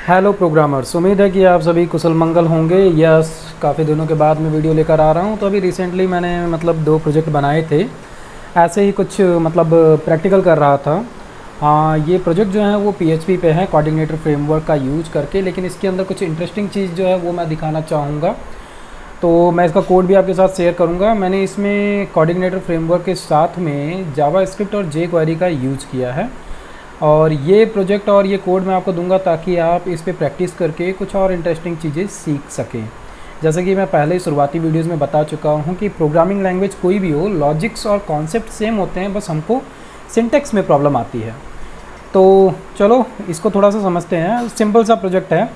Hello programmers, उम्मीद है कि आप सभी कुशल मंगल होंगे। यस, काफ़ी दिनों के बाद मैं वीडियो लेकर आ रहा हूं। तो अभी रिसेंटली मैंने दो प्रोजेक्ट बनाए थे, ऐसे ही कुछ प्रैक्टिकल कर रहा था। हाँ, ये प्रोजेक्ट जो है वो पीएचपी पे है, कोऑर्डिनेटर फ्रेमवर्क का यूज करके। लेकिन इसके अंदर कुछ इंटरेस्टिंग चीज़ जो है वो मैं दिखाना चाहूँगा, तो मैं इसका कोड भी आपके साथ शेयर करूँगा। मैंने इसमें कोऑर्डिनेटर फ्रेमवर्क के साथ में जावास्क्रिप्ट और जेक्वेरी का यूज़ किया है। और ये प्रोजेक्ट और ये कोड मैं आपको दूंगा ताकि आप इस पे प्रैक्टिस करके कुछ और इंटरेस्टिंग चीज़ें सीख सकें। जैसे कि मैं पहले शुरुआती वीडियोस में बता चुका हूँ कि प्रोग्रामिंग लैंग्वेज कोई भी हो, लॉजिक्स और कॉन्सेप्ट सेम होते हैं, बस हमको सिंटेक्स में प्रॉब्लम आती है। तो चलो इसको थोड़ा सा समझते हैं। सिंपल सा प्रोजेक्ट है,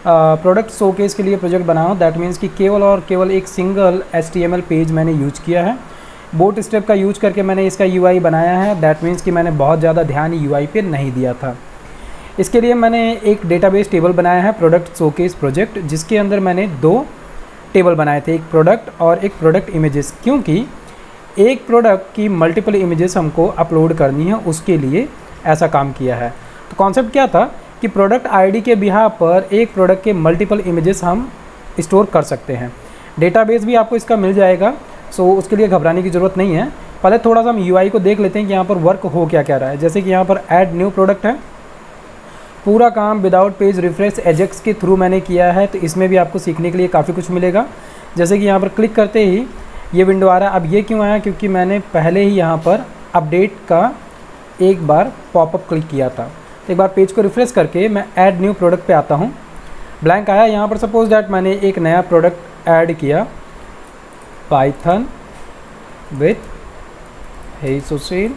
प्रोडक्ट शोकेस के लिए प्रोजेक्ट बना हूँ। दैट मीन्स कि केवल और केवल एक सिंगल HTML पेज मैंने यूज किया है। बोट स्टेप का यूज करके मैंने इसका UI बनाया है। दैट मीन्स कि मैंने बहुत ज़्यादा ध्यान UI पे नहीं दिया था। इसके लिए मैंने एक डेटाबेस टेबल बनाया है, प्रोडक्ट शोकेस प्रोजेक्ट, जिसके अंदर मैंने दो टेबल बनाए थे, एक प्रोडक्ट और एक प्रोडक्ट इमेजेस। क्योंकि एक प्रोडक्ट की मल्टीपल इमेजेस हमको अपलोड करनी है, उसके लिए ऐसा काम किया है। तो कॉन्सेप्ट क्या था कि प्रोडक्ट ID के बिहाफ पर एक प्रोडक्ट के मल्टीपल इमेजेस हम स्टोर कर सकते हैं। डेटाबेस भी आपको इसका मिल जाएगा, सो उसके लिए घबराने की ज़रूरत नहीं है। पहले थोड़ा सा हम UI को देख लेते हैं कि यहाँ पर वर्क हो क्या क्या रहा है। जैसे कि यहाँ पर ऐड न्यू प्रोडक्ट है, पूरा काम विदाउट पेज रिफ्रेश एजेक्स के थ्रू मैंने किया है। तो इसमें भी आपको सीखने के लिए काफ़ी कुछ मिलेगा। जैसे कि यहाँ पर क्लिक करते ही ये विंडो आ रहा है। अब ये क्यों आया? क्योंकि मैंने पहले ही यहाँ पर अपडेट का एक बार पॉपअप क्लिक किया था। तो एक बार पेज को रिफ्रेश करके मैं ऐड न्यू प्रोडक्ट पे आता हूँ, ब्लैंक आया। यहाँ पर सपोज दैट मैंने एक नया प्रोडक्ट ऐड किया, Python with hey Sushil,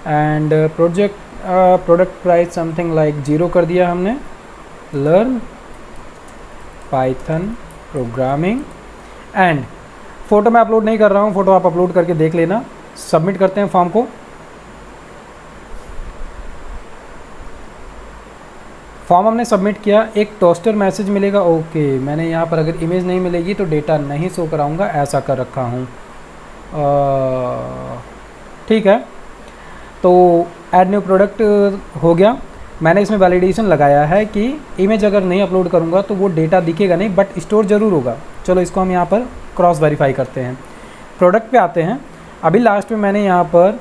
and product price something like 0 कर दिया हमने। Learn Python programming, and photo मैं अपलोड नहीं कर रहा हूँ, फ़ोटो आप अपलोड करके देख लेना। सबमिट करते हैं फॉर्म को। फॉर्म हमने सबमिट किया, एक टोस्टर मैसेज मिलेगा। ओके, मैंने यहाँ पर अगर इमेज नहीं मिलेगी तो डेटा नहीं शो कराऊंगा, ऐसा कर रखा हूँ। ठीक है, तो ऐड न्यू प्रोडक्ट हो गया। मैंने इसमें वैलिडेशन लगाया है कि इमेज अगर नहीं अपलोड करूँगा तो वो डेटा दिखेगा नहीं, बट स्टोर ज़रूर होगा। चलो इसको हम यहाँ पर क्रॉस वेरीफाई करते हैं। प्रोडक्ट पे आते हैं। अभी लास्ट में मैंने यहाँ पर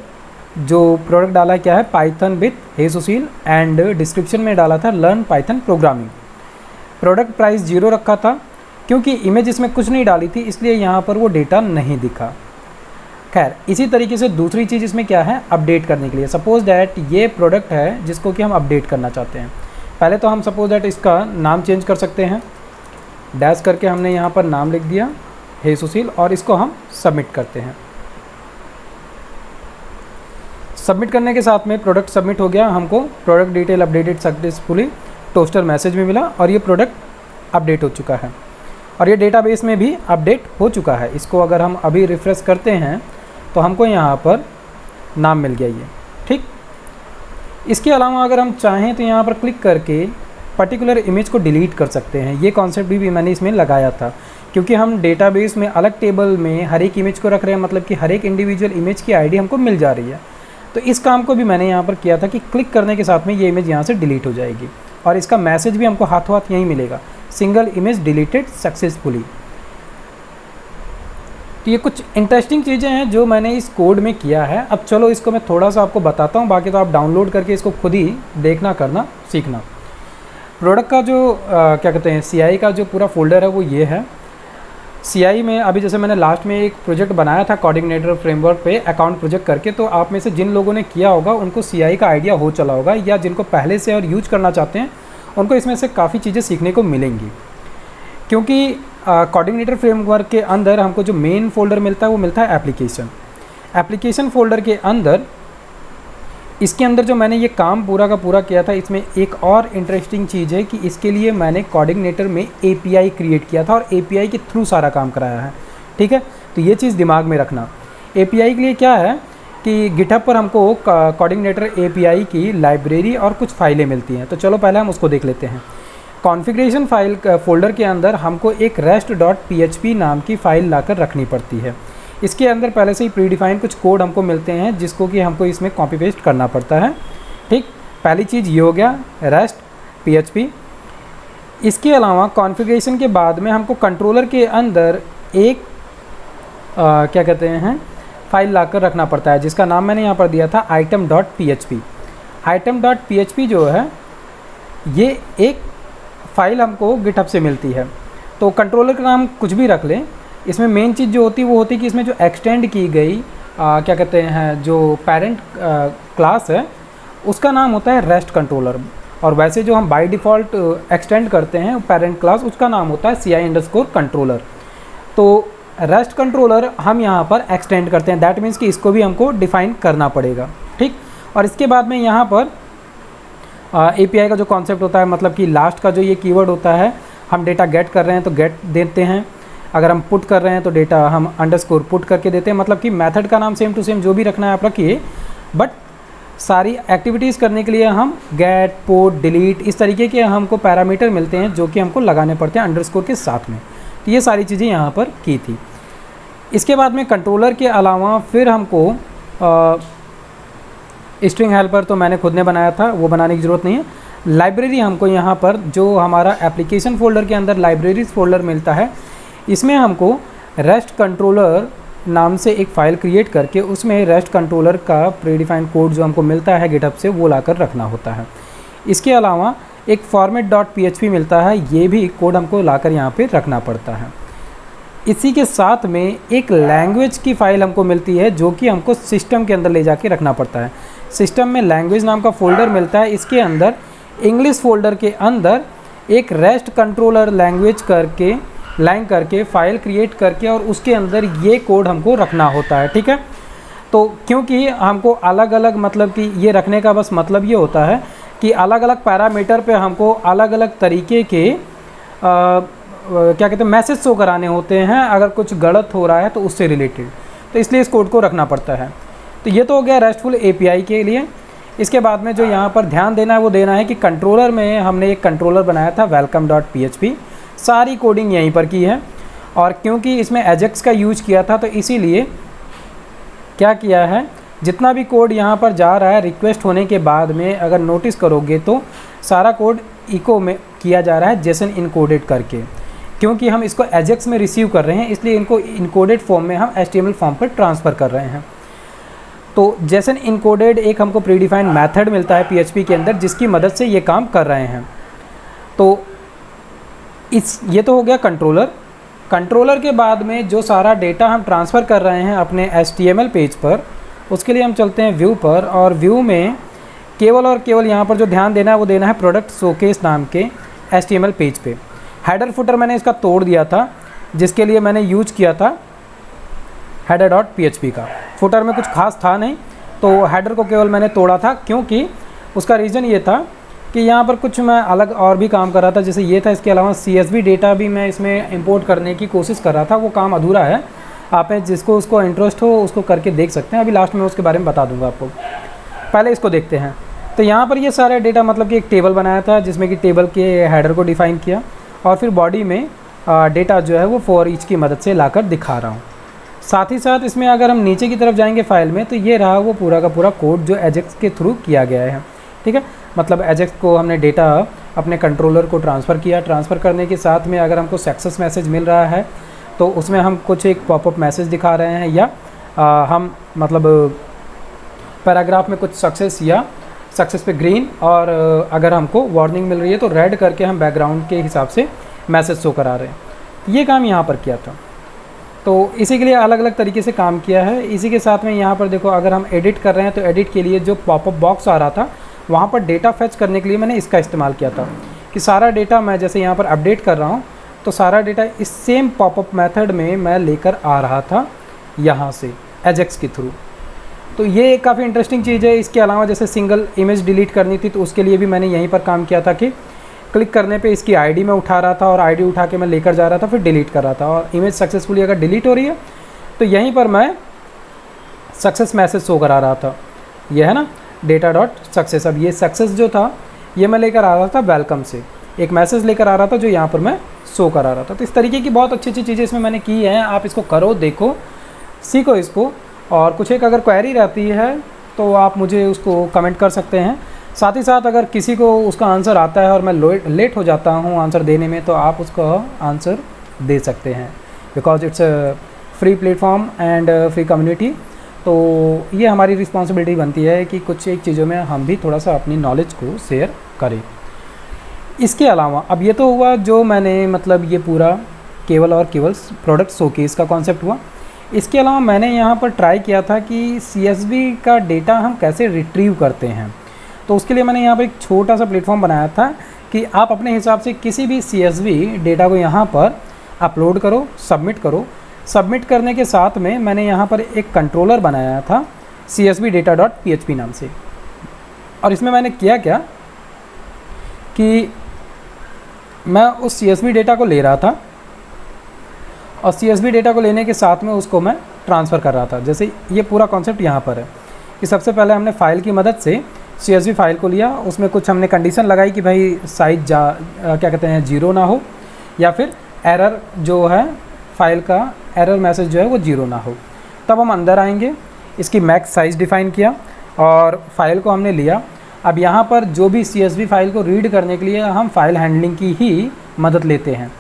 जो प्रोडक्ट डाला क्या है, Python with hey Sushil, and description में डाला था learn Python programming. Product price 0 रखा था, क्योंकि इमेज इसमें कुछ नहीं डाली थी, इसलिए यहाँ पर वो डेटा नहीं दिखा। खैर, इसी तरीके से दूसरी चीज़ इसमें क्या है, अपडेट करने के लिए। सपोज दैट ये प्रोडक्ट है जिसको कि हम अपडेट करना चाहते हैं। पहले तो हम सपोज दैट इसका नाम चेंज कर सकते हैं। डैश करके हमने यहाँ पर नाम लिख दिया हे सुशील, और इसको हम सबमिट करते हैं। सबमिट करने के साथ में प्रोडक्ट सबमिट हो गया। हमको product detail updated successfully toaster message में मिला, और ये प्रोडक्ट अपडेट हो चुका है, और ये डेटाबेस में भी अपडेट हो चुका है। इसको अगर हम अभी रिफ्रेश करते हैं तो हमको यहाँ पर नाम मिल गया ये। ठीक, इसके अलावा अगर हम चाहें तो यहाँ पर क्लिक करके पर्टिकुलर इमेज को डिलीट कर सकते हैं। ये कॉन्सेप्ट भी मैंने इसमें लगाया था, क्योंकि हम डेटाबेस में अलग टेबल में हर एक इमेज को रख रहे हैं, मतलब कि हर एक इंडिविजुअल इमेज की ID हमको मिल जा रही है। तो इस काम को भी मैंने यहाँ पर किया था कि क्लिक करने के साथ में ये इमेज यहाँ से डिलीट हो जाएगी, और इसका मैसेज भी हमको हाथों हाथ यहीं मिलेगा, सिंगल इमेज डिलीटेड सक्सेसफुली। तो ये कुछ इंटरेस्टिंग चीज़ें हैं जो मैंने इस कोड में किया है। अब चलो इसको मैं थोड़ा सा आपको बताता हूँ, बाकी तो आप डाउनलोड करके इसको खुद ही देखना करना सीखना। प्रोडक्ट का जो क्या कहते हैं, CI का जो पूरा फोल्डर है वो ये है। CI में अभी जैसे मैंने लास्ट में एक प्रोजेक्ट बनाया था कोऑर्डिनेटर फ्रेमवर्क पे अकाउंट प्रोजेक्ट करके, तो आप में से जिन लोगों ने किया होगा उनको CI का आइडिया हो चला होगा, या जिनको पहले से और यूज करना चाहते हैं उनको इसमें से काफ़ी चीज़ें सीखने को मिलेंगी। क्योंकि कोऑर्डिनेटर फ्रेमवर्क के अंदर हमको जो मेन फोल्डर मिलता है वो मिलता है एप्लीकेशन फोल्डर के अंदर। इसके अंदर जो मैंने ये काम पूरा का पूरा किया था, इसमें एक और इंटरेस्टिंग चीज़ है कि इसके लिए मैंने कोऑर्डिनेटर में API क्रिएट किया था, और API के थ्रू सारा काम कराया है। ठीक है, तो ये चीज़ दिमाग में रखना। API के लिए क्या है कि गिटहब पर हमको कोऑर्डिनेटर API की लाइब्रेरी और कुछ फाइलें मिलती हैं। तो चलो पहले हम उसको देख लेते हैं। कॉन्फ़िगरेशन फाइल फोल्डर के अंदर हमको एक rest.php नाम की फ़ाइल लाकर रखनी पड़ती है। इसके अंदर पहले से ही प्रीडिफाइन कुछ कोड हमको मिलते हैं, जिसको कि हमको इसमें कॉपी पेस्ट करना पड़ता है। ठीक, पहली चीज़ ये हो गया रेस्ट PHP। इसके अलावा कॉन्फ़िगरेशन के बाद में हमको कंट्रोलर के अंदर एक क्या कहते हैं फाइल लाकर रखना पड़ता है, जिसका नाम मैंने यहाँ पर दिया था item.php। item.php जो है ये एक फ़ाइल हमको गिटहब से मिलती है। तो कंट्रोलर का नाम कुछ भी रख लें, इसमें मेन चीज़ जो होती है वो होती है कि इसमें जो एक्सटेंड की गई क्या कहते हैं जो पेरेंट क्लास है उसका नाम होता है रेस्ट कंट्रोलर, और वैसे जो हम बाय डिफ़ॉल्ट एक्सटेंड करते हैं पेरेंट क्लास उसका नाम होता है ci_controller। तो रेस्ट कंट्रोलर हम यहाँ पर एक्सटेंड करते हैं, दैट मीन्स कि इसको भी हमको डिफ़ाइन करना पड़ेगा, ठीक। और इसके बाद में यहाँ पर API का जो कॉन्सेप्ट होता है, मतलब कि लास्ट का जो ये कीवर्ड होता है, हम डेटा गेट कर रहे हैं तो गेट देते हैं, अगर हम पुट कर रहे हैं तो डेटा हम अंडरस्कोर पुट करके देते हैं। मतलब कि मेथड का नाम सेम टू सेम जो भी रखना है आप रखिए, बट सारी एक्टिविटीज़ करने के लिए हम गेट, पुट, डिलीट इस तरीके के हमको पैरामीटर मिलते हैं जो कि हमको लगाने पड़ते हैं अंडरस्कोर के साथ में। तो ये सारी चीज़ें यहाँ पर की थी। इसके बाद में कंट्रोलर के अलावा फिर हमको स्ट्रिंग हेल्पर तो मैंने खुद ने बनाया था, वो बनाने की ज़रूरत नहीं है। लाइब्रेरी हमको यहाँ पर जो हमारा एप्लीकेशन फ़ोल्डर के अंदर लाइब्रेरीज फ़ोल्डर मिलता है, इसमें हमको रेस्ट कंट्रोलर नाम से एक फ़ाइल क्रिएट करके उसमें रेस्ट कंट्रोलर का प्रीडिफाइंड कोड जो हमको मिलता है गिटहब से वो लाकर रखना होता है। इसके अलावा एक format.php मिलता है, ये भी कोड हमको लाकर यहाँ पे रखना पड़ता है। इसी के साथ में एक लैंग्वेज की फ़ाइल हमको मिलती है जो कि हमको सिस्टम के अंदर ले जाके रखना पड़ता है। सिस्टम में लैंग्वेज नाम का फ़ोल्डर मिलता है, इसके अंदर इंग्लिश फ़ोल्डर के अंदर एक रेस्ट कंट्रोलर लैंग्वेज करके लाइन करके फ़ाइल क्रिएट करके और उसके अंदर ये कोड हमको रखना होता है, ठीक है। तो क्योंकि हमको अलग अलग मतलब कि ये रखने का बस मतलब ये होता है कि अलग अलग पैरामीटर पे हमको अलग अलग तरीके के क्या कहते हैं मैसेज शो कराने होते हैं अगर कुछ गलत हो रहा है तो उससे रिलेटेड, तो इसलिए इस कोड को रखना पड़ता है। तो ये तो हो गया रेस्टफुल API के लिए। इसके बाद में जो यहाँ पर ध्यान देना है वो देना है कि कंट्रोलर में हमने एक कंट्रोलर बनाया था welcome.php, सारी कोडिंग यहीं पर की है। और क्योंकि इसमें एजेक्स का यूज किया था तो इसीलिए क्या किया है, जितना भी कोड यहाँ पर जा रहा है रिक्वेस्ट होने के बाद में अगर नोटिस करोगे तो सारा कोड इको में किया जा रहा है जेसन इनकोडेड करके, क्योंकि हम इसको एजेक्स में रिसीव कर रहे हैं इसलिए इनको इनकोडेड फॉर्म में हम HTML फॉर्म पर ट्रांसफ़र कर रहे हैं। तो जेसन इनकोडेड एक हमको प्रीडिफाइंड मेथड मिलता है PHP के अंदर जिसकी मदद से ये काम कर रहे हैं। तो ये तो हो गया कंट्रोलर। कंट्रोलर के बाद में जो सारा डेटा हम ट्रांसफ़र कर रहे हैं अपने HTML पेज पर, उसके लिए हम चलते हैं व्यू पर, और व्यू में केवल और केवल यहाँ पर जो ध्यान देना है वो देना है प्रोडक्ट शोकेस नाम के HTML पेज पे। हेडर फुटर मैंने इसका तोड़ दिया था जिसके लिए मैंने यूज किया था header.php का। फुटर में कुछ खास था नहीं तो हेडर को केवल मैंने तोड़ा था, क्योंकि उसका रीज़न ये था कि यहाँ पर कुछ मैं अलग और भी काम कर रहा था, जैसे ये था। इसके अलावा CSV डेटा भी मैं इसमें इंपोर्ट करने की कोशिश कर रहा था, वो काम अधूरा है। आप जिसको उसको इंटरेस्ट हो उसको करके देख सकते हैं, अभी लास्ट में उसके बारे में बता दूंगा आपको। पहले इसको देखते हैं। तो यहाँ पर ये सारा डेटा मतलब कि एक टेबल बनाया था जिसमें कि टेबल के हेडर को डिफ़ाइन किया और फिर बॉडी में डेटा जो है वो फॉर ईच की मदद से लाकर दिखा रहा हूँ। साथ ही साथ इसमें अगर हम नीचे की तरफ जाएंगे फाइल में तो ये रहा वो पूरा का पूरा कोड जो एजेक्स के थ्रू किया गया है, ठीक है। मतलब एजेक्स को हमने डेटा अपने कंट्रोलर को ट्रांसफ़र किया। ट्रांसफ़र करने के साथ में अगर हमको सक्सेस मैसेज मिल रहा है तो उसमें हम कुछ एक पॉपअप मैसेज दिखा रहे हैं, या हम मतलब पैराग्राफ में कुछ सक्सेस या सक्सेस पे ग्रीन, और अगर हमको वार्निंग मिल रही है तो रेड करके हम बैकग्राउंड के हिसाब से मैसेज शो करा रहे हैं। ये काम यहाँ पर किया था। तो इसी के लिए अलग अलग तरीके से काम किया है। इसी के साथ में यहाँ पर देखो अगर हम एडिट कर रहे हैं तो एडिट के लिए जो पॉपअप बॉक्स आ रहा था वहाँ पर डेटा फेच करने के लिए मैंने इसका इस्तेमाल किया था कि सारा डेटा मैं जैसे यहाँ पर अपडेट कर रहा हूँ तो सारा डेटा इस सेम पॉपअप मेथड में मैं लेकर आ रहा था यहाँ से एजेक्स के थ्रू। तो ये काफ़ी इंटरेस्टिंग चीज़ है। इसके अलावा जैसे सिंगल इमेज डिलीट करनी थी तो उसके लिए भी मैंने यहीं पर काम किया था कि क्लिक करने पे इसकी आईडी में उठा रहा था और आईडी उठा के मैं लेकर जा रहा था, फिर डिलीट कर रहा था, और इमेज सक्सेसफुली अगर डिलीट हो रही है तो यहीं पर मैं सक्सेस मैसेज शो करा रहा था। यह है ना data.success। अब ये सक्सेस जो था ये मैं लेकर आ रहा था वेलकम से, एक मैसेज लेकर आ रहा था जो यहाँ पर मैं शो करा रहा था। तो इस तरीके की बहुत अच्छी अच्छी चीज़ें इसमें मैंने की हैं। आप इसको करो, देखो, सीखो इसको, और कुछ एक अगर क्वेरी रहती है तो आप मुझे उसको कमेंट कर सकते हैं। साथ ही साथ अगर किसी को उसका आंसर आता है और मैं लेट हो जाता हूँ आंसर देने में, तो आप उसका आंसर दे सकते हैं, because it's a free platform and free community. तो ये हमारी रिस्पॉन्सिबिलिटी बनती है कि कुछ एक चीज़ों में हम भी थोड़ा सा अपनी नॉलेज को शेयर करें। इसके अलावा अब ये तो हुआ जो मैंने मतलब ये पूरा केवल और केवल प्रोडक्ट शोकेस का कॉन्सेप्ट हुआ। इसके अलावा मैंने यहाँ पर ट्राई किया था कि CSV का डेटा हम कैसे रिट्रीव करते हैं। तो उसके लिए मैंने यहाँ पर एक छोटा सा प्लेटफॉर्म बनाया था कि आप अपने हिसाब से किसी भी CSV डेटा को यहाँ पर अपलोड करो, सबमिट करो। सबमिट करने के साथ में मैंने यहाँ पर एक कंट्रोलर बनाया था csvdata.php नाम से। और इसमें मैंने किया क्या कि मैं उस CSV डेटा को ले रहा था और CSV डेटा को लेने के साथ में उसको मैं ट्रांसफ़र कर रहा था। जैसे ये पूरा कॉन्सेप्ट यहाँ पर है कि सबसे पहले हमने फ़ाइल की मदद से CSV फाइल को लिया, उसमें कुछ हमने कंडीशन लगाई कि भाई साइज क्या कहते हैं 0 ना हो, या फिर एरर जो है फाइल का एरर मैसेज जो है वो 0 ना हो। तब हम अंदर आएंगे, इसकी मैक्स साइज़ डिफ़ाइन किया और फाइल को हमने लिया। अब यहाँ पर जो भी CSV फाइल को रीड करने के लिए हम फाइल हैंडलिंग की ही मदद लेते हैं।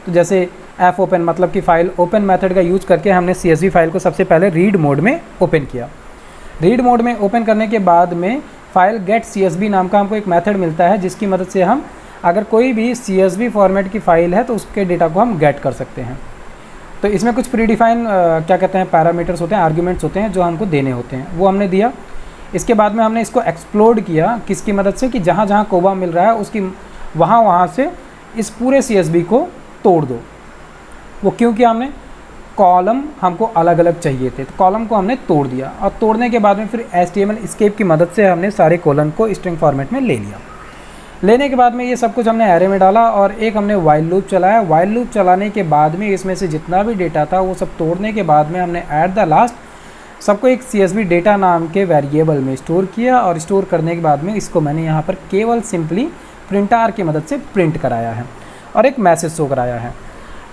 तो जैसे fopen मतलब कि फ़ाइल ओपन मेथड का यूज़ करके हमने CSV फाइल को सबसे पहले रीड मोड में ओपन किया। रीड मोड में ओपन करने के बाद में फाइल गेट CSV नाम का हमको एक मेथड मिलता है, जिसकी मदद से हम अगर कोई भी CSV फॉर्मेट की फ़ाइल है तो उसके डेटा को हम गेट कर सकते हैं। तो इसमें कुछ प्री डिफाइन क्या कहते हैं पैरामीटर्स होते हैं, आर्ग्यूमेंट्स होते हैं जो हमको देने होते हैं, वो हमने दिया। इसके बाद में हमने इसको एक्सप्लोड किया किसकी मदद से कि जहाँ जहाँ कोबा मिल रहा है उसकी वहाँ से इस पूरे CSV को तोड़ दो। वो क्योंकि हमने कॉलम हमको अलग अलग चाहिए थे, तो कॉलम को हमने तोड़ दिया और तोड़ने के बाद में फिर HTML एस्केप की मदद से हमने सारे कॉलम को स्ट्रिंग फॉर्मेट में ले लिया। लेने के बाद में ये सब कुछ हमने एरे में डाला और एक हमने वाइल लूप चलाया। वाइल लूप चलाने के बाद में इसमें से जितना भी डेटा था वो सब तोड़ने के बाद में हमने एट द लास्ट सबको एक CSV डेटा नाम के वेरिएबल में स्टोर किया और स्टोर करने के बाद में इसको मैंने यहाँ पर केवल सिंपली प्रिंटर की मदद से प्रिंट कराया है और एक मैसेज शो कराया है।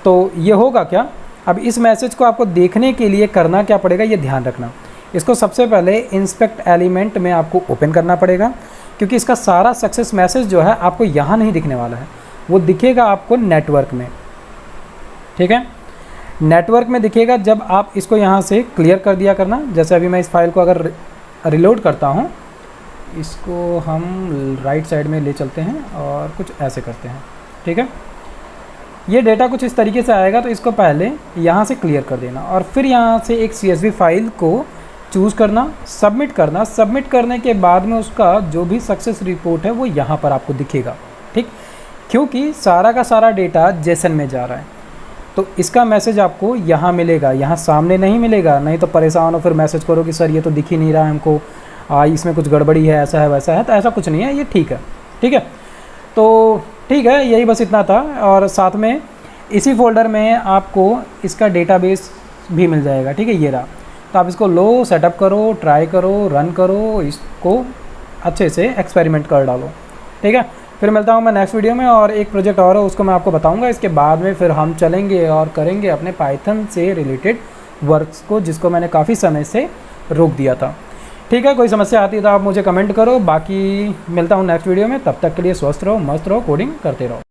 तो ये होगा क्या, अब इस मैसेज को आपको देखने के लिए करना क्या पड़ेगा, ये ध्यान रखना। इसको सबसे पहले इंस्पेक्ट एलिमेंट में आपको ओपन करना पड़ेगा, क्योंकि इसका सारा सक्सेस मैसेज जो है आपको यहाँ नहीं दिखने वाला है, वो दिखेगा आपको नेटवर्क में। ठीक है, नेटवर्क में दिखेगा जब आप इसको यहाँ से क्लियर कर दिया करना। जैसे अभी मैं इस फाइल को अगर रिलोड करता हूँ, इसको हम राइट साइड में ले चलते हैं और कुछ ऐसे करते हैं। ठीक है, ये डेटा कुछ इस तरीके से आएगा, तो इसको पहले यहाँ से क्लियर कर देना और फिर यहाँ से एक CSV फाइल को चूज़ करना, सबमिट करना। सबमिट करने के बाद में उसका जो भी सक्सेस रिपोर्ट है वो यहाँ पर आपको दिखेगा। ठीक, क्योंकि सारा का सारा डेटा जेसन में जा रहा है, तो इसका मैसेज आपको यहाँ मिलेगा, यहाँ सामने नहीं मिलेगा। नहीं तो परेशान हो फिर मैसेज करो कि सर ये तो दिख ही नहीं रहा है हमको, इसमें कुछ गड़बड़ी है, ऐसा है वैसा है। तो ऐसा कुछ नहीं है, ये ठीक है। ठीक है, तो ठीक है, यही बस इतना था। और साथ में इसी फोल्डर में आपको इसका डेटाबेस भी मिल जाएगा। ठीक है, ये रहा। तो आप इसको लो, सेटअप करो, ट्राई करो, रन करो, इसको अच्छे से एक्सपेरिमेंट कर डालो। ठीक है, फिर मिलता हूँ मैं नेक्स्ट वीडियो में और एक प्रोजेक्ट और है उसको मैं आपको बताऊँगा। इसके बाद में फिर हम चलेंगे और करेंगे अपने पाइथन से रिलेटेड वर्क्स को, जिसको मैंने काफ़ी समय से रोक दिया था। ठीक है, कोई समस्या आती है तो आप मुझे कमेंट करो। बाकी मिलता हूँ नेक्स्ट वीडियो में, तब तक के लिए स्वस्थ रहो, मस्त रहो, कोडिंग करते रहो।